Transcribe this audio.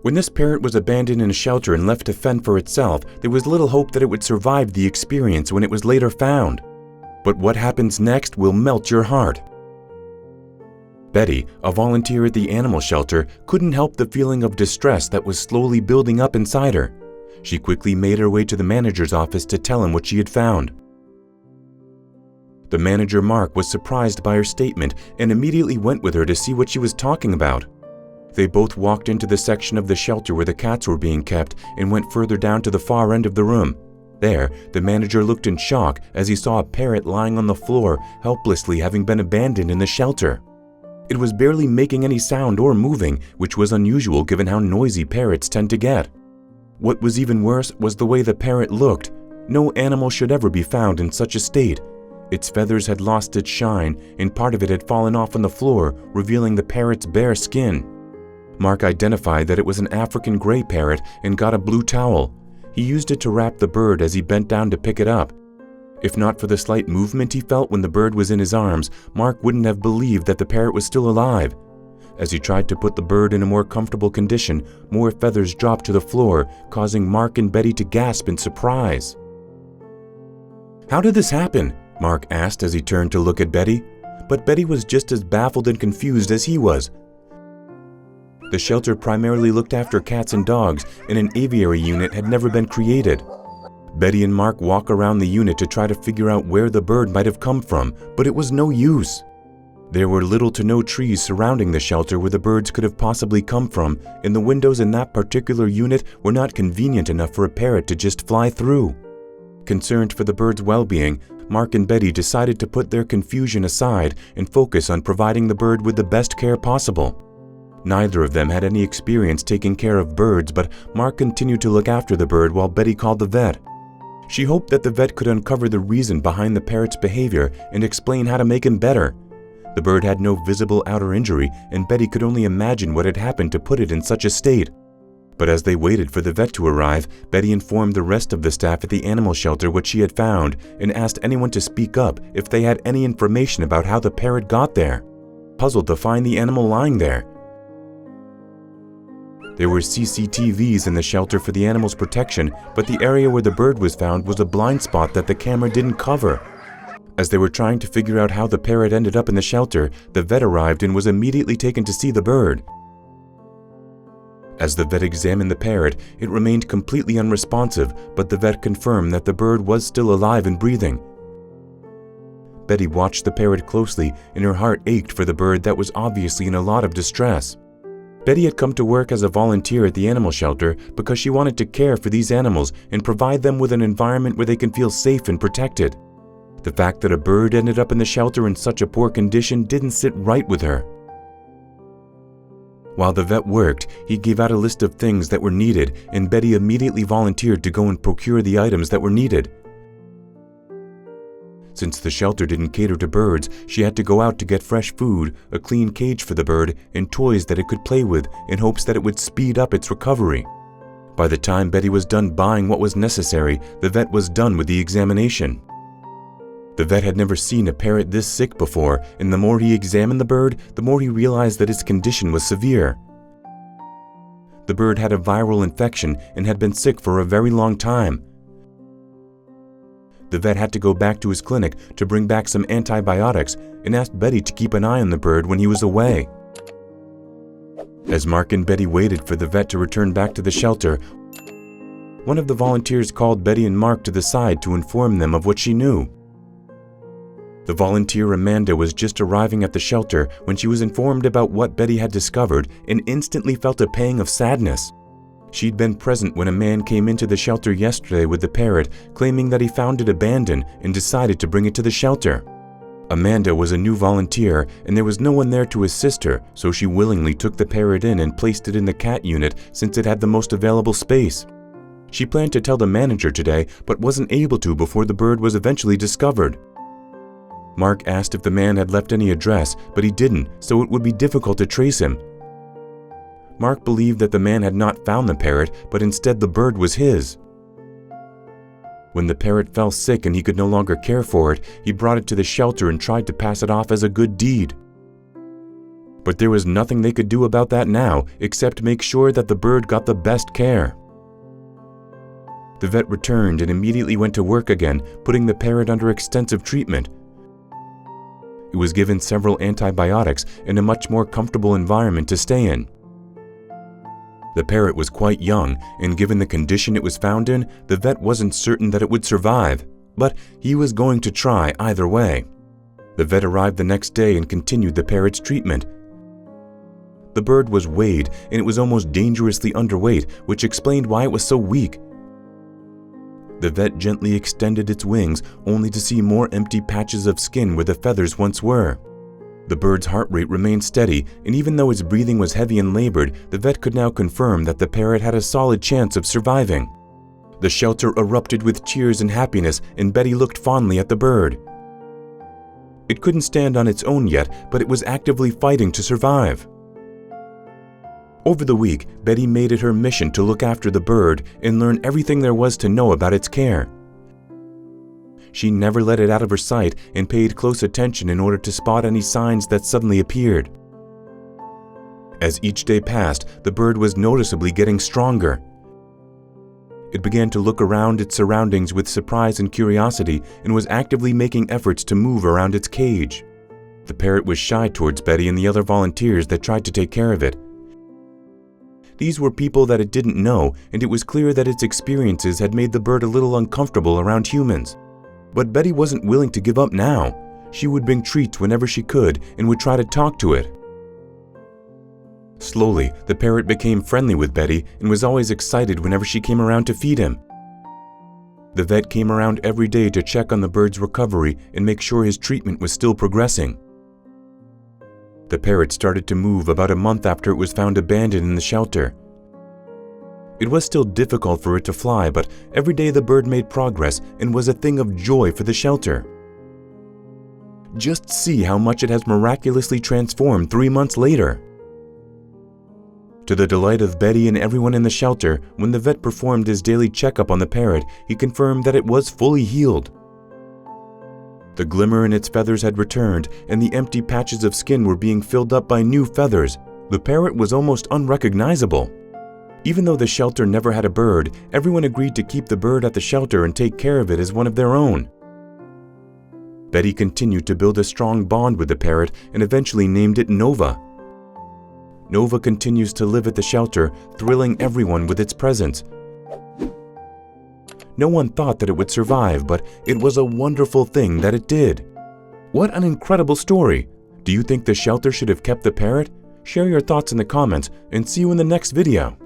When this parrot was abandoned in a shelter and left to fend for itself, there was little hope that it would survive the experience when it was later found. But what happens next will melt your heart. Betty, a volunteer at the animal shelter, couldn't help the feeling of distress that was slowly building up inside her. She quickly made her way to the manager's office to tell him what she had found. The manager, Mark, was surprised by her statement and immediately went with her to see what she was talking about. They both walked into the section of the shelter where the cats were being kept and went further down to the far end of the room. There, the manager looked in shock as he saw a parrot lying on the floor, helplessly having been abandoned in the shelter. It was barely making any sound or moving, which was unusual given how noisy parrots tend to get. What was even worse was the way the parrot looked. No animal should ever be found in such a state. Its feathers had lost its shine, and part of it had fallen off on the floor, revealing the parrot's bare skin. Mark identified that it was an African gray parrot and got a blue towel. He used it to wrap the bird as he bent down to pick it up. If not for the slight movement he felt when the bird was in his arms, Mark wouldn't have believed that the parrot was still alive. As he tried to put the bird in a more comfortable condition, more feathers dropped to the floor, causing Mark and Betty to gasp in surprise. "How did this happen?" Mark asked as he turned to look at Betty. But Betty was just as baffled and confused as he was. The shelter primarily looked after cats and dogs, and an aviary unit had never been created. Betty and Mark walked around the unit to try to figure out where the bird might have come from, but it was no use. There were little to no trees surrounding the shelter where the birds could have possibly come from, and the windows in that particular unit were not convenient enough for a parrot to just fly through. Concerned for the bird's well-being, Mark and Betty decided to put their confusion aside and focus on providing the bird with the best care possible. Neither of them had any experience taking care of birds, but Mark continued to look after the bird while Betty called the vet. She hoped that the vet could uncover the reason behind the parrot's behavior and explain how to make him better. The bird had no visible outer injury, and Betty could only imagine what had happened to put it in such a state. But as they waited for the vet to arrive, Betty informed the rest of the staff at the animal shelter what she had found and asked anyone to speak up if they had any information about how the parrot got there. Puzzled to find the animal lying there. There were CCTVs in the shelter for the animal's protection, but the area where the bird was found was a blind spot that the camera didn't cover. As they were trying to figure out how the parrot ended up in the shelter, the vet arrived and was immediately taken to see the bird. As the vet examined the parrot, it remained completely unresponsive, but the vet confirmed that the bird was still alive and breathing. Betty watched the parrot closely, and her heart ached for the bird that was obviously in a lot of distress. Betty had come to work as a volunteer at the animal shelter because she wanted to care for these animals and provide them with an environment where they can feel safe and protected. The fact that a bird ended up in the shelter in such a poor condition didn't sit right with her. While the vet worked, he gave out a list of things that were needed, and Betty immediately volunteered to go and procure the items that were needed. Since the shelter didn't cater to birds, she had to go out to get fresh food, a clean cage for the bird, and toys that it could play with in hopes that it would speed up its recovery. By the time Betty was done buying what was necessary, the vet was done with the examination. The vet had never seen a parrot this sick before, and the more he examined the bird, the more he realized that its condition was severe. The bird had a viral infection and had been sick for a very long time. The vet had to go back to his clinic to bring back some antibiotics and asked Betty to keep an eye on the bird when he was away. As Mark and Betty waited for the vet to return back to the shelter, one of the volunteers called Betty and Mark to the side to inform them of what she knew. The volunteer Amanda was just arriving at the shelter when she was informed about what Betty had discovered and instantly felt a pang of sadness. She'd been present when a man came into the shelter yesterday with the parrot, claiming that he found it abandoned and decided to bring it to the shelter. Amanda was a new volunteer, and there was no one there to assist her, so she willingly took the parrot in and placed it in the cat unit since it had the most available space. She planned to tell the manager today, but wasn't able to before the bird was eventually discovered. Mark asked if the man had left any address, but he didn't, so it would be difficult to trace him. Mark believed that the man had not found the parrot, but instead the bird was his. When the parrot fell sick and he could no longer care for it, he brought it to the shelter and tried to pass it off as a good deed. But there was nothing they could do about that now except make sure that the bird got the best care. The vet returned and immediately went to work again, putting the parrot under extensive treatment. It was given several antibiotics and a much more comfortable environment to stay in. The parrot was quite young, and given the condition it was found in, the vet wasn't certain that it would survive, but he was going to try either way. The vet arrived the next day and continued the parrot's treatment. The bird was weighed, and it was almost dangerously underweight, which explained why it was so weak. The vet gently extended its wings, only to see more empty patches of skin where the feathers once were. The bird's heart rate remained steady, and even though its breathing was heavy and labored, the vet could now confirm that the parrot had a solid chance of surviving. The shelter erupted with cheers and happiness, and Betty looked fondly at the bird. It couldn't stand on its own yet, but it was actively fighting to survive. Over the week, Betty made it her mission to look after the bird and learn everything there was to know about its care. She never let it out of her sight and paid close attention in order to spot any signs that suddenly appeared. As each day passed, the bird was noticeably getting stronger. It began to look around its surroundings with surprise and curiosity and was actively making efforts to move around its cage. The parrot was shy towards Betty and the other volunteers that tried to take care of it. These were people that it didn't know, and it was clear that its experiences had made the bird a little uncomfortable around humans. But Betty wasn't willing to give up now. She would bring treats whenever she could and would try to talk to it. Slowly, the parrot became friendly with Betty and was always excited whenever she came around to feed him. The vet came around every day to check on the bird's recovery and make sure his treatment was still progressing. The parrot started to move about a month after it was found abandoned in the shelter. It was still difficult for it to fly, but every day the bird made progress and was a thing of joy for the shelter. Just see how much it has miraculously transformed 3 months later. To the delight of Betty and everyone in the shelter, when the vet performed his daily checkup on the parrot, he confirmed that it was fully healed. The glimmer in its feathers had returned, and the empty patches of skin were being filled up by new feathers. The parrot was almost unrecognizable. Even though the shelter never had a bird, everyone agreed to keep the bird at the shelter and take care of it as one of their own. Betty continued to build a strong bond with the parrot and eventually named it Nova. Nova continues to live at the shelter, thrilling everyone with its presence. No one thought that it would survive, but it was a wonderful thing that it did. What an incredible story! Do you think the shelter should have kept the parrot? Share your thoughts in the comments and see you in the next video.